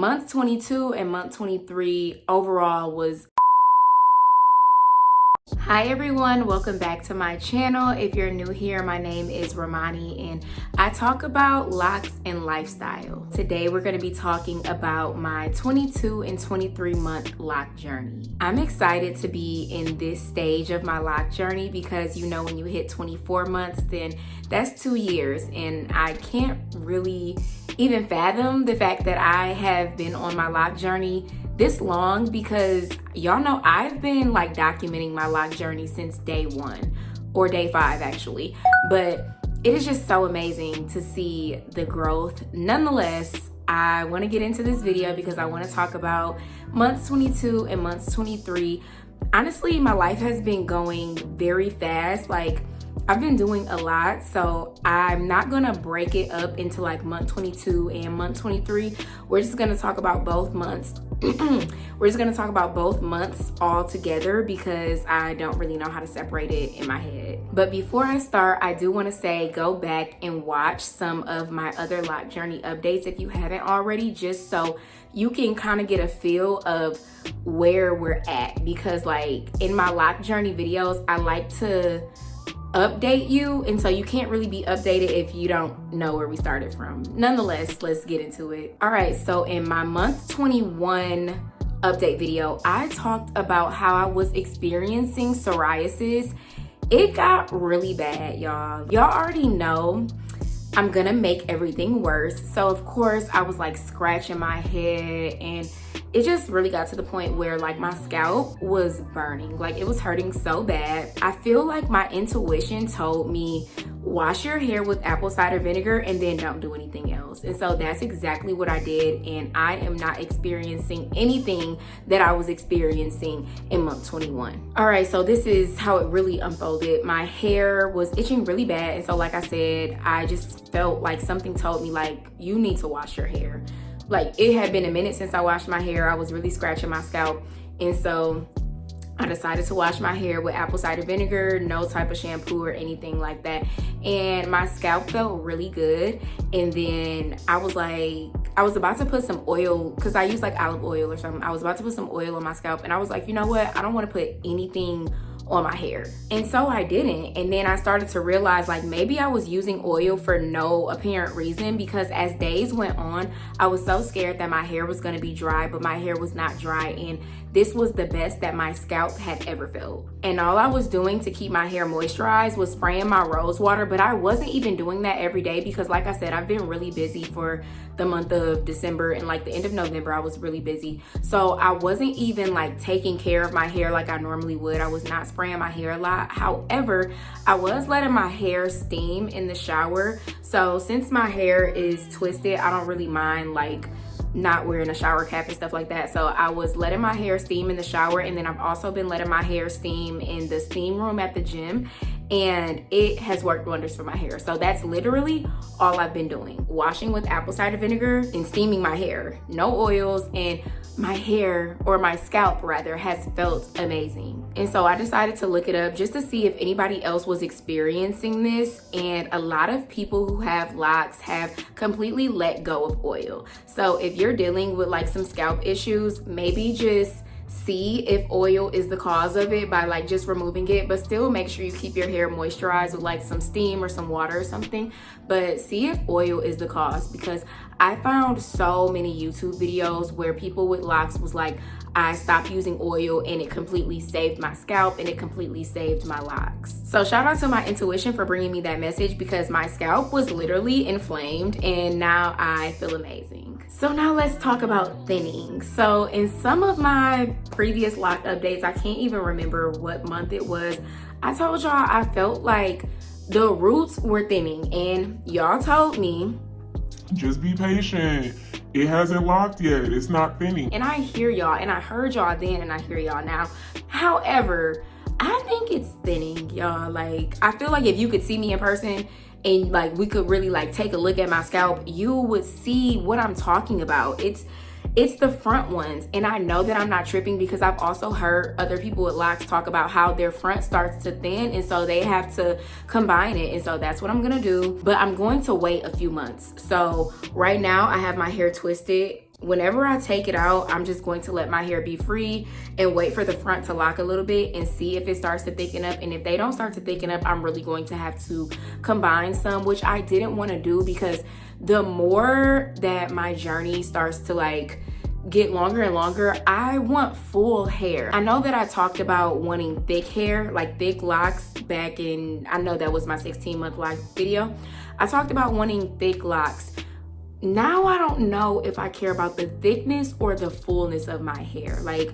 month 22 and month 23 overall was. Hi everyone, welcome back to my channel. If you're new here, my name is Romani and I talk about locks and lifestyle. Today we're going to be talking about my 22 and 23 month lock journey. I'm excited to be in this stage of my lock journey because you know when you hit 24 months, then that's 2 years, and I can't really even fathom the fact that I have been on my lock journey this long, because y'all know I've been like documenting my lock journey since day 1 or day 5 actually, but it is just so amazing to see the growth. Nonetheless, I want to get into this video because I want to talk about months 22 and months 23. Honestly, my life has been going very fast. Like, I've been doing a lot, so I'm not gonna break it up into like month 22 and month 23. We're just gonna talk about both months. We're just gonna talk about both months all together because I don't really know how to separate it in my head. But before I start, I do want to say go back and watch some of my other Loc Journey updates if you haven't already, just so you can kind of get a feel of where we're at, because like in my Loc Journey videos, I like to update you, and so you can't really be updated if you don't know where we started from. Nonetheless, let's get into it. All right, so in my month 21 update video, I talked about how I was experiencing psoriasis. It got really bad, y'all. Y'all already know I'm gonna make everything worse. So of course I was like scratching my head, and it just really got to the point where like my scalp was burning. Like, it was hurting so bad. I feel like my intuition told me, wash your hair with apple cider vinegar and then don't do anything else. And so that's exactly what I did, and I am not experiencing anything that I was experiencing in month 21. All right, so this is how it really unfolded. My hair was itching really bad, and so like I said, I just felt like something told me like, you need to wash your hair. Like, it had been a minute since I washed my hair. I was really scratching my scalp, and so I decided to wash my hair with apple cider vinegar, no type of shampoo or anything like that. And my scalp felt really good. And then I was about to put some oil, because I use like olive oil or something. I was about to put some oil on my scalp, and I was like, you know what? I don't want to put anything on my hair. And so I didn't. And then I started to realize like maybe I was using oil for no apparent reason, because as days went on, I was so scared that my hair was going to be dry, but my hair was not dry. And this was the best that my scalp had ever felt. And all I was doing to keep my hair moisturized was spraying my rose water, but I wasn't even doing that every day because like I said, I've been really busy for the month of December, and like the end of November, I was really busy. So I wasn't even like taking care of my hair like I normally would. I was not spraying my hair a lot. However, I was letting my hair steam in the shower. So since my hair is twisted, I don't really mind like not wearing a shower cap and stuff like that. So I was letting my hair steam in the shower, and then I've also been letting my hair steam in the steam room at the gym, and it has worked wonders for my hair. So that's literally all I've been doing, washing with apple cider vinegar and steaming my hair, no oils, and my hair, or my scalp rather, has felt amazing. And so I decided to look it up just to see if anybody else was experiencing this, and a lot of people who have locks have completely let go of oil. So if you're dealing with like some scalp issues, maybe just see if oil is the cause of it by like just removing it, but still make sure you keep your hair moisturized with like some steam or some water or something. But see if oil is the cause, because I found so many YouTube videos where people with locks was like, I stopped using oil and it completely saved my scalp and it completely saved my locks. So shout out to my intuition for bringing me that message, because my scalp was literally inflamed and now I feel amazing. So now let's talk about thinning. So in some of my previous lock updates, I can't even remember what month it was, I told y'all I felt like the roots were thinning, and y'all told me, just be patient. It hasn't locked yet. It's not thinning. And I hear y'all, and I heard y'all then, and I hear y'all now. However, I think it's thinning, y'all. Like, I feel like if you could see me in person and like we could really like take a look at my scalp, you would see what I'm talking about. It's the front ones, and I know that I'm not tripping because I've also heard other people with locks talk about how their front starts to thin, and so they have to combine it, and so that's what I'm gonna do. But I'm going to wait a few months. So right now I have my hair twisted whenever I take it out, I'm just going to let my hair be free and wait for the front to lock a little bit and see if it starts to thicken up. And if they don't start to thicken up, I'm really going to have to combine some, which I didn't want to do, because the more that my journey starts to like get longer and longer, I want full hair. I know that I talked about wanting thick hair, like thick locks back in, I know that was my 16-month lock video. I talked about wanting thick locks. Now I don't know if I care about the thickness or the fullness of my hair. Like,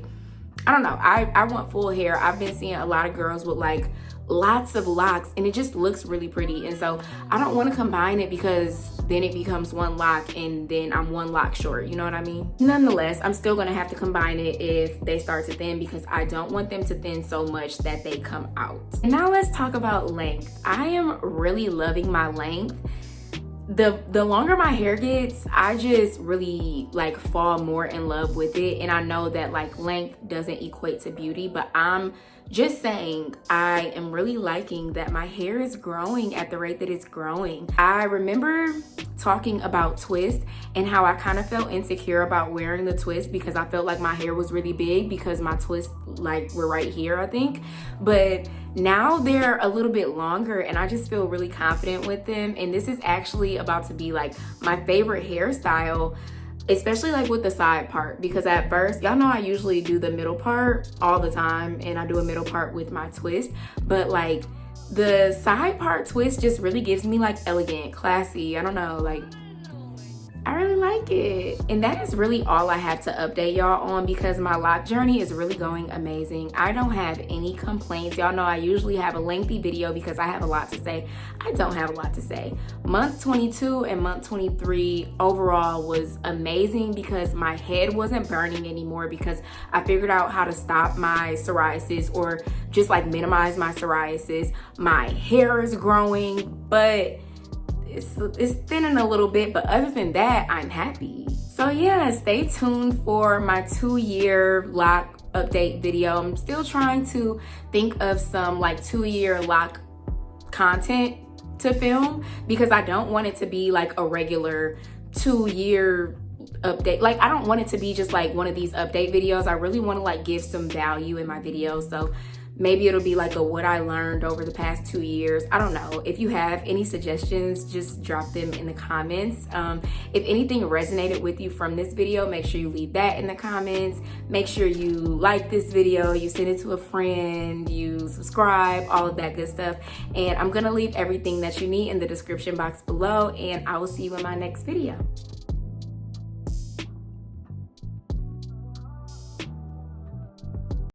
I don't know. I want full hair. I've been seeing a lot of girls with like lots of locks and it just looks really pretty. And so I don't want to combine it, because then it becomes one lock and then I'm one lock short. You know what I mean? Nonetheless, I'm still going to have to combine it if they start to thin, because I don't want them to thin so much that they come out. And now let's talk about length. I am really loving my length. The longer my hair gets, I just really like fall more in love with it. And I know that like length doesn't equate to beauty, but I'm just saying I am really liking that my hair is growing at the rate that it's growing. I remember talking about twist and how I kind of felt insecure about wearing the twist, because I felt like my hair was really big because my twists like were right here, I think. But now they're a little bit longer and I just feel really confident with them. And this is actually about to be like my favorite hairstyle, especially like with the side part, because at first, y'all know I usually do the middle part all the time, and I do a middle part with my twist, but like the side part twist just really gives me like elegant, classy, I don't know, like I really like it. And that is really all I have to update y'all on, because my lock journey is really going amazing. I don't have any complaints. Y'all know I usually have a lengthy video because I have a lot to say. I don't have a lot to say. Month 22 and month 23 overall was amazing, because my head wasn't burning anymore, because I figured out how to stop my psoriasis, or just like minimize my psoriasis. My hair is growing, but it's thinning a little bit, but other than that, I'm happy. So yeah, stay tuned for my 2-year lock update video. I'm still trying to think of some like 2-year lock content to film, because I don't want it to be like a regular 2-year update. Like, I don't want it to be just like one of these update videos. I really want to like give some value in my videos. So maybe it'll be like a what I learned over the past 2 years. I don't know. If you have any suggestions, just drop them in the comments. If anything resonated with you from this video, make sure you leave that in the comments. Make sure you like this video, you send it to a friend, you subscribe, all of that good stuff. And I'm gonna leave everything that you need in the description box below, and I will see you in my next video.